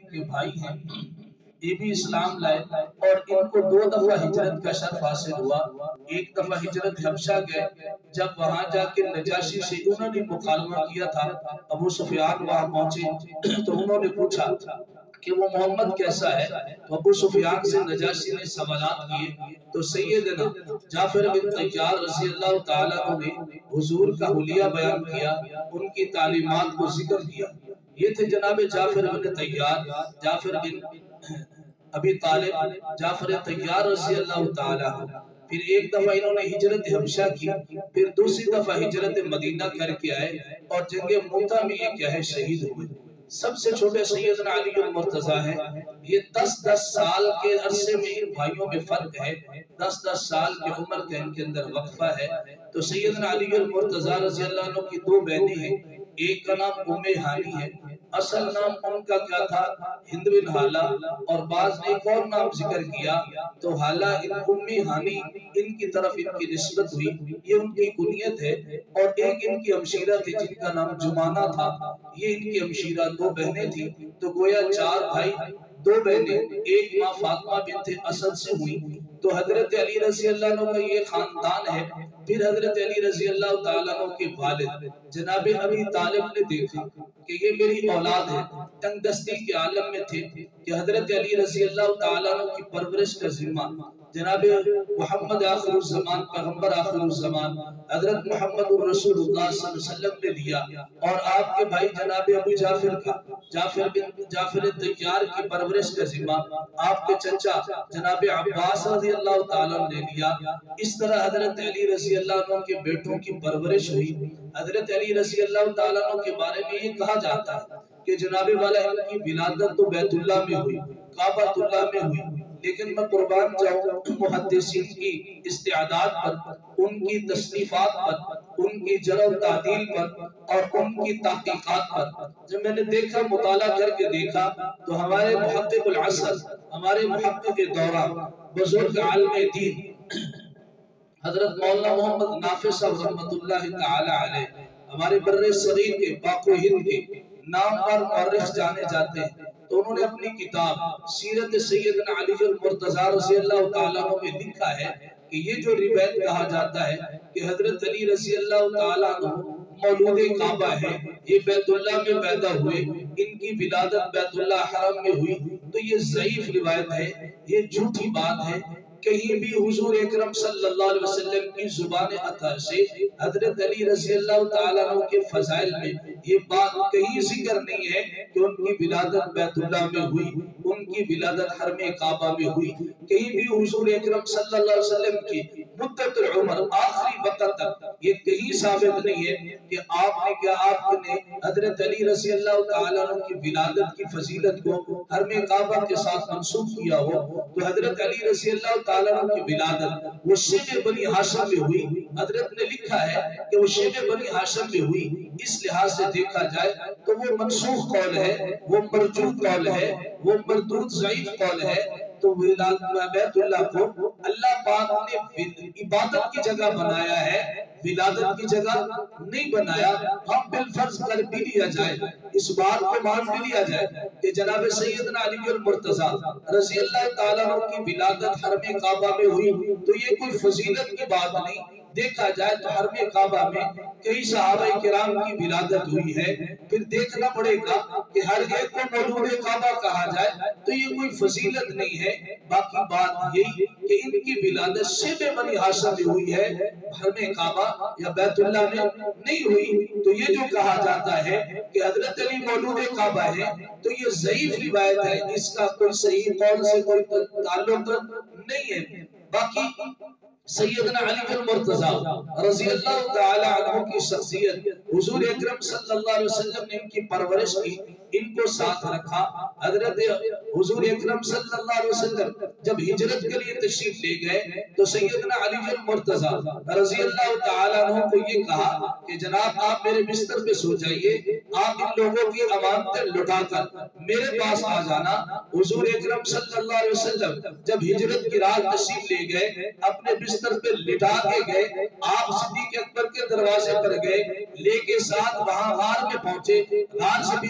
کے بھائی ہیں، یہ بھی اسلام لائے اور ان کو 2 دفعہ ہجرت کا شرف حاصل ہوا۔ ایک دفعہ ہجرت حبشہ گئے، جب وہاں جا کے نجاشی سے انہوں نے مکالمہ کیا تھا، ابو سفیان وہاں پہنچے تو انہوں نے پوچھا کہ وہ محمد کیسا ہے، تو ابو سفیان سے نجاشی نے سوالات کیے تو سیدنا جعفر بن طیار رضی اللہ تعالیٰ نے حضور کا حلیہ بیان کیا، ان کی تعلیمات کو ذکر کیا۔ یہ تھے جناب جعفر بن طیار، جعفر بن ابی طالب، جعفر طیار رضی اللہ تعالیٰ۔ پھر ایک دفعہ انہوں نے ہجرت حبشہ کی، پھر دوسری دفعہ ہجرت مدینہ کر کے آئے اور جنگ موتا میں یہ کیا ہے شہید ہوئے۔ سب سے چھوٹے سیدنا علی المرتضیٰ ہیں، یہ 10 سال کے عرصے میں ان بھائیوں میں فرق ہے، 10 سال کی عمر کا ان کے اندر وقفہ ہے۔ تو سیدنا علی المرتضیٰ رضی اللہ عنہ کی 2 بہنیں ہیں، ایک کا نام ام ہانی ہے، اصل نام ان کا کیا تھا ہند بن حالہ، اور بعض نے ایک اور نام ذکر کیا تو حالہ ام ہانی ان کی طرف ان کی نسبت ہوئی، یہ ان کی کنیت ہے۔ اور ایک ان کی ہمشیرہ تھی جن کا نام جمانہ تھا، یہ ان کی ہمشیرہ 2 بہنیں تھیں، تو گویا 4 بھائی 2 بہنیں، ایک ماں فاطمہ بنت اسد سے ہوئی۔ تو حضرت علی رضی اللہ عنہ کا یہ خاندان ہے۔ پھر حضرت علی رضی اللہ تعالیٰ عنہ کے والد جناب ابی طالب نے دیکھا کہ یہ میری اولاد ہے، تنگ دستی کے عالم میں تھے کہ حضرت علی رضی اللہ تعالیٰ عنہ کی پرورش کا ذمہ جناب محمد آخر الزمان، پیغمبر آخر الزمان حضرت محمد الرسول اللہ صلی اللہ علیہ وسلم نے دیا، اور آپ کے بھائی جناب ابو جعفر کا، جعفر طیار کی پرورش کا ذمہ آپ کے چچا جناب عباس رضی اللہ تعالیٰ نے لیا۔ اس طرح حضرت علی رضی اللہ عنہ کے بیٹوں کی پرورش ہوئی۔ حضرت علی رضی اللہ تعالیٰ عنہ کے بارے میں یہ کہا جاتا ہے کہ جناب والا ان کی ولادت تو بیت اللہ میں ہوئی، کعبۃ اللہ میں ہوئی، لیکن میں قربان جاؤں محدثین کی استعداد پر، ان کی تصنیفات پر، ان کی جرح و تعدیل پر اور ان کی تحقیقات پر جب میں نے دیکھا، مطالعہ کر کے دیکھا، تو ہمارے محقق العصر، ہمارے محقق دورہ، بزرگ عالم دین حضرت مولانا محمد نافع صاحب رحمت اللہ تعالی علیہ، ہمارے بر صغیر کے پاک و ہند کے نامور مورخ جانے جاتے ہیں، تو انہوں نے اپنی کتاب سیرت سیدنا علی المرتضیٰ رضی اللہ تعالیٰ عنہ میں لکھا ہے کہ یہ جو روایت کہا جاتا ہے کہ حضرت علی رضی اللہ تعالیٰ عنہ مولود کعبہ ہے، یہ بیت اللہ میں پیدا ہوئے، ان کی ولادت بیت اللہ حرم میں ہوئی، تو یہ ضعیف روایت ہے، یہ جھوٹی بات ہے۔ کہیں بھی حضور اکرم صلی اللہ علیہ وسلم کی زبان اطہر سے حضرت علی رضی اللہ تعالیٰ عنہ کے فضائل میں یہ بات کہیں ذکر نہیں ہے کہ ان کی ولادت بیت اللہ میں ہوئی، ان کی ولادت حرم کعبہ میں ہوئی۔ کہیں بھی حضور اکرم صلی اللہ علیہ وسلم کی مدت العمر آخری وقت تک یہ کہیں ثابت نہیں ہے کہ آپ نے حضرت علی رضی اللہ تعالیٰ عنہ کی ولادت کی فضیلت کو حرم کعبہ کے ساتھ منسوب کیا ہو۔ تو حضرت علی رضی اللہ تعالیٰ عنہ کی ولادت وہ شیب بنی ہاشم میں ہوئی، حضرت نے لکھا ہے کہ وہ شیب بنی ہاشم میں ہوئی۔ اس لحاظ سے دیکھا جائے تو وہ منسوخ قول ہے، وہ مرجوح قول ہے، وہ مردود ضعیف قول ہے۔ تو بیت اللہ کو اللہ پاک نے عبادت کی جگہ بنایا ہے، ولادت کی جگہ نہیں بنایا۔ ہم بالفرض کر بھی لیا جائے، اس بات کو مان بھی لیا جائے کہ جناب سیدنا علی المرتضیٰ رضی اللہ تعالیٰ عنہ کی ولادت حرم کعبہ میں ہوئی، تو یہ کوئی فضیلت کی بات نہیں۔ دیکھا جائے تو حرم کعبہ میں کئی صحابہ کرام کی ولادت ہوئی ہے، پھر دیکھنا پڑے گا کہ ہر ایک کو مولود کعبہ کہا جائے تو یہ کوئی فضیلت نہیں ہے۔ باقی بات یہی کہ ان کی ولادت شیب بنی ہاشم میں ہوئی ہے، حرم کعبہ یا بیت اللہ میں نہیں ہوئی۔ تو یہ جو کہا جاتا ہے کہ حضرت علی مولود کعبہ ہے، تو یہ ضعیف روایت ہے، اس کا کوئی صحیح قول سے کوئی تعلق نہیں ہے۔ باقی سیدنا علی المرتضیٰ رضی اللہ تعالی عنہ کی شخصیت، حضور اکرم صلی اللہ علیہ وسلم نے ان کی پرورش کی، ان کو ساتھ رکھا۔ حضرت حضور اکرم صلی اللہ علیہ وسلم جب ہجرت کے لیے تشریف لے گئے تو سیدنا علی المرتضیٰ رضی اللہ تعالی عنہ کو یہ کہا کہ جناب آپ میرے بستر پہ سو جائیے، آپ ان لوگوں کی امانتیں لٹا کر میرے پاس آ جانا۔ حضور اکرم صلی اللہ علیہ وسلم جب ہجرت کی رات تشریف لے گئے، اپنے بستر پہ لٹا کے گئے، آپ صدیق اکبر کے دروازے پر گئے، لے کے ساتھ وہاں غار میں پہنچے، غار سے بھی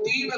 3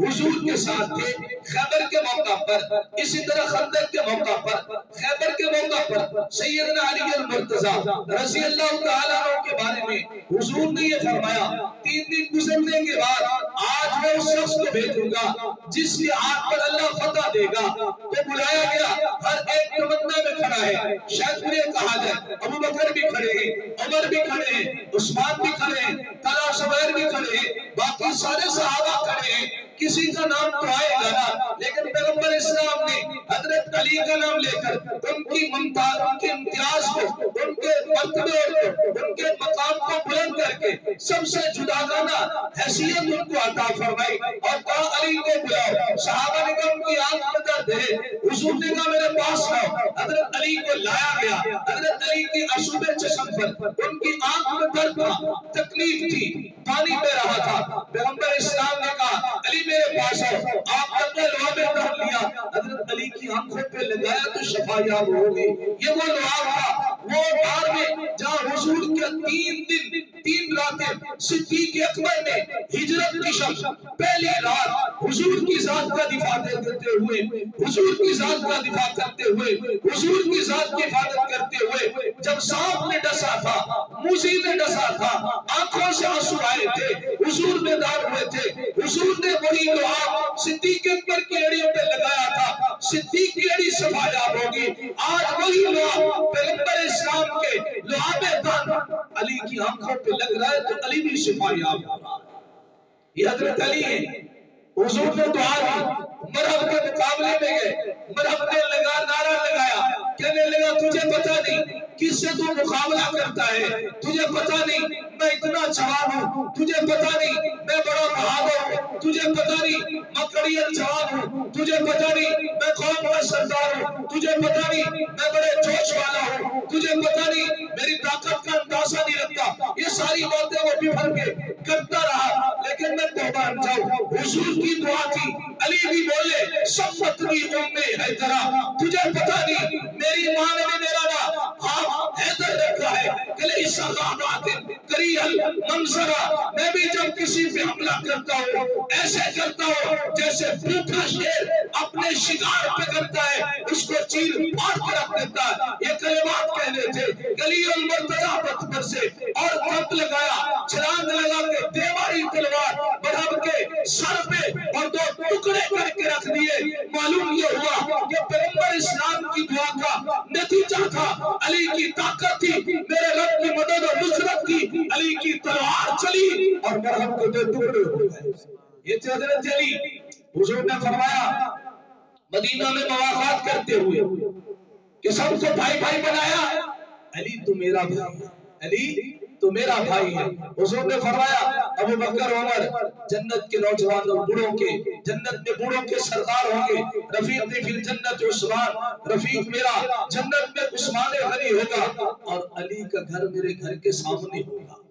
حضور کے ساتھ تھے خیبر کے موقع پر، اسی طرح خندق کے موقع پر، خیبر کے موقع پر سیدنا علی المرتضی رضی اللہ تعالیٰ کے بارے میں حضور نے یہ فرمایا 3 دن گزرنے کے بعد آج میں اس شخص کو بھیجوں گا جس کے ہاتھ پر اللہ فتح دے گا۔ تو بلایا گیا، ہر ایک تمنا میں کھڑا ہے، شاید انہیں کہا جائے ابو بکر بھی کھڑے ہیں، عمر بھی کھڑے ہیں، عثمان بھی کھڑے ہیں، طلحہ زبیر بھی کھڑے ہیں، باقی سارے صحابہ کھڑے ہیں، کسی کا نام تو آئے گا نا، لیکن پیغمبر اسلام نے حضرت علی کا نام لے کر ان کی ممتاز، ان کے امتیاز کو، ان کے مرتبے کو، ان کے مقام کو بلند کر کے سب سے جداگانہ حیثیت ان کو عطا فرمائی اور کہا علی کو بلاؤ۔ صحابہ نے کہا ان کی آنکھ میں درد ہے، حضور نے کہا میرے پاس آؤ، حضرت علی کو لایا گیا، حضرت علی کی عصب چشم پر ان کی آنکھ میں درد تھا، تکلیف تھی، پانی بہ رہا تھا۔ پیغمبر اسلام نے کہا علی میرے پاس آؤ، آپ نے لعاب دہن لیا، حضرت علی کی آنکھوں پہ لگایا تو شفا یاب ہو گئی۔ یہ وہ لعاب تھا، وہ دار میں جہاں حضور کے 3 دن 3 راتیں صدیق اکبر نے ہجرت کی شب پہلی رات حضور کی ذات کا دفاع کرتے ہوئے، حضور کی ذات کا دفاع کرتے ہوئے، حضور کی ذات کی حفاظت کرتے ہوئے، جب سانپ نے ڈسا تھا، موذی نے ڈسا تھا، آنکھوں سے آنسو آئے تھے، حضور بیدار ہوئے تھے، حضور نے وہی لعاب صدیق اکبر کی ایڑیوں پہ لگایا تھا، صدیق کی ایڑی صفا یاب ہوگی۔ آج وہی لعاب پیغمبر اسلام کے لعاب دہن علی کی آنکھوں پہ لگ رہا ہے تو علی بھی شفا یاب ہوگا۔ یہ حضرت علی ہے، حضور نے دعا دی، مرحب کے مقابلے میں گئے، مرحب نے نعرہ لگایا، کہنے لگا تجھے پتہ نہیں کس سے تو مقابلہ کرتا ہے، تجھے پتہ نہیں میں اتنا جوان ہوں، تجھے پتہ نہیں میں بڑا بہادر ہوں، تجھے پتہ نہیں میں کڑیت جوان ہوں، تجھے پتہ نہیں میں قوم کا سردار ہوں، تجھے پتہ نہیں میں بڑے جوش والا ہوں، تجھے پتہ نہیں میری طاقت کا اندازہ نہیں رکھتا۔ یہ ساری باتیں وہ بھر کے کرتا رہا، لیکن میں توبہ جاؤں، حضور کی دعا تھی۔ علی بھی بولے سمتنی امی حیدرہ، تجھے پتہ نہیں میری ماں نے میرا نام حیدر رکھا ہے، کلی سغابات کریہ المنظرہ، میں بھی جب کسی پہ حملہ کرتا ہوں ایسے کرتا ہوں جیسے بھوکا شیر اپنے شکار پہ کرتا ہے، اس کو چیر پھاڑ کر رکھ دیتا ہے۔ یہ کلمات کہنے تھے کلی المرتضی پتھر سے، اور کھپ لگایا، چھلانگ لگا کے دیواری تلوار مرحب کے سر پہ اور 2 ٹکڑے کر کے رکھ دیے۔ معلوم یہ ہوا کہ پیغمبر اسلام کی دعا کا نتیجہ تھا، علی کی طاقت تھی، میرے رب کی مدد اور نصرت تھی، علی کی تلوار چلی اور مرحب کے 2 ٹکڑے ہو گئے۔ یہ تھے حضرت علی۔ حضور نے فرمایا مدینہ میں مواخات کرتے ہوئے کہ سب کو بھائی بھائی بنایا، علی تو میرا بھائی ہے، علی تو میرا بھائی ہے۔ حضور نے فرمایا ابو بکر عمر جنت کے نوجوان اور بوڑھوں کے، جنت میں بوڑھوں کے سردار ہوں گے، رفیق فی الجنت عثمان، رفیق میرا جنت میں عثمان غنی ہوگا، اور علی کا گھر میرے گھر کے سامنے ہوگا۔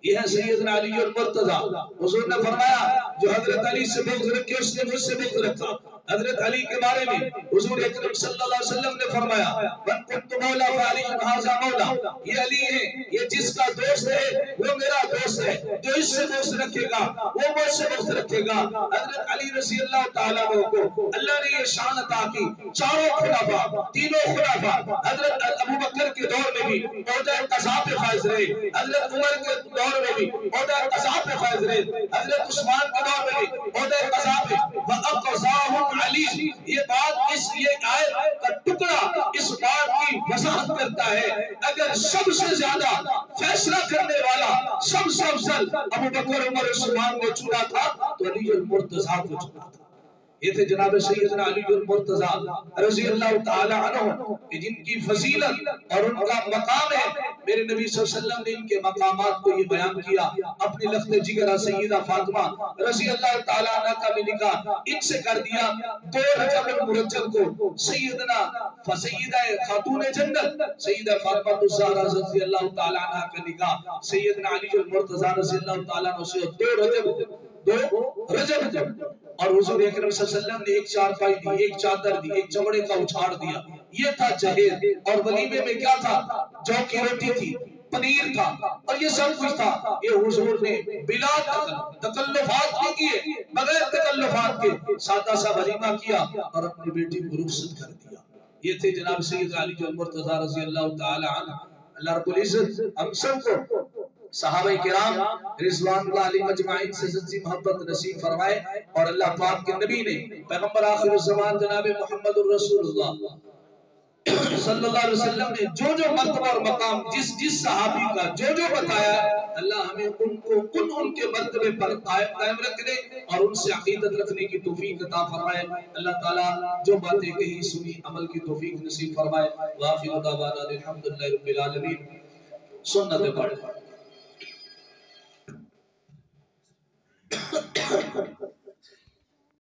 یہ ہے سیدنا علی المرتضی۔ حضور نے فرمایا جو حضرت علی سے بغض رکھے اس نے مجھ سے بغض رکھا۔ حضرت علی کے بارے میں حضور اکرم صلی اللہ علیہ وسلم نے فرمایا من کنت مولا فعلی ھذا مولا، یہ علی ہے، یہ جس کا دوست ہے وہ میرا دوست ہے، جو اس سے بغض رکھے گا وہ مجھ سے بغض رکھے گا۔ حضرت علی رضی اللہ تعالیٰ کو اللہ نے یہ شان عطا کی، چاروں خلفاء، تینوں خلفاء، حضرت ابو بکر کے دور میں بھی عہدہ قضا پہ فائز رہے، حضرت عمر کے دور میں بھی عہدہ قضا پہ فائز رہے، حضرت عثمان کے دور میں بھی عہدہ قضا پہ وَأَقْضَاهُمْ عَلِيٌّ۔ یہ بات یہ آیت کا ٹکڑا اس بات کی وضاحت کرتا ہے، اگر سب سے زیادہ فیصلہ کرنے والا سب سے افضل ابو بکر عمر عثمان نے چنا تھا تو علی المرتضی کو چنا تھا۔ یہ تھے جناب سیدنا علی المرتضی رضی اللہ تعالی عنہ کہ جن کی فضیلت اور ان کا مقام ہے۔ میرے نبی صلی اللہ علیہ وسلم نے ان کے مقامات کو یہ بیان کیا، اپنی لخت جگرہ سیدہ فاطمہ رضی اللہ تعالی عنہ کا بھی نکاح ان سے کر دیا۔ 2 رجب المرجب کو سیدنا سیدہ خاتون جنت سیدہ فاطمہ الزہرا رضی اللہ تعالی عنہ کا نکاح سیدنا علی المرتضی رضی اللہ تعالی عنہ سے 2 رجب اور حضور اکرم صلی اللہ علیہ وسلم نے ایک چارپائی دی، ایک چادر دی، ایک چمڑے کا اچھاڑ دیا۔ یہ تھا جہیز، اور ولیمے میں کیا تھا؟ جو کی روٹی تھی، پنیر تھا اور یہ سب کچھ تھا. یہ حضور نے بلا تکلفات نہیں کیے، بغیر تکلفات کے سادہ سا ولیمہ کیا اور اپنی بیٹی کو رخصت کر دیا. یہ تھے جناب سید علی المرتضی رضی اللہ تعالی عنہ. اللہ رب العزت ہم سب کو صحابہ کرام رضوان اللہ علیہ مجمعین سے سچی محبت نصیب فرمائے. اور اللہ پاک کے نبی نے پیغمبر آخر الزمان جناب محمد الرسول اللہ صلی اللہ علیہ وسلم نے جو جو مرتبہ اور مقام جس صحابی کا جو بتایا، اللہ ہمیں ان کے مرتبے پر قائم رکھنے اور ان سے عقیدت رکھنے کی توفیق عطا فرمائے. اللہ تعالیٰ جو باتیں کہیں سنی عمل کی توفیق نصیب فرمائے. وآخر دعوانا الحمدللہ رب العالمین. سنت پڑھ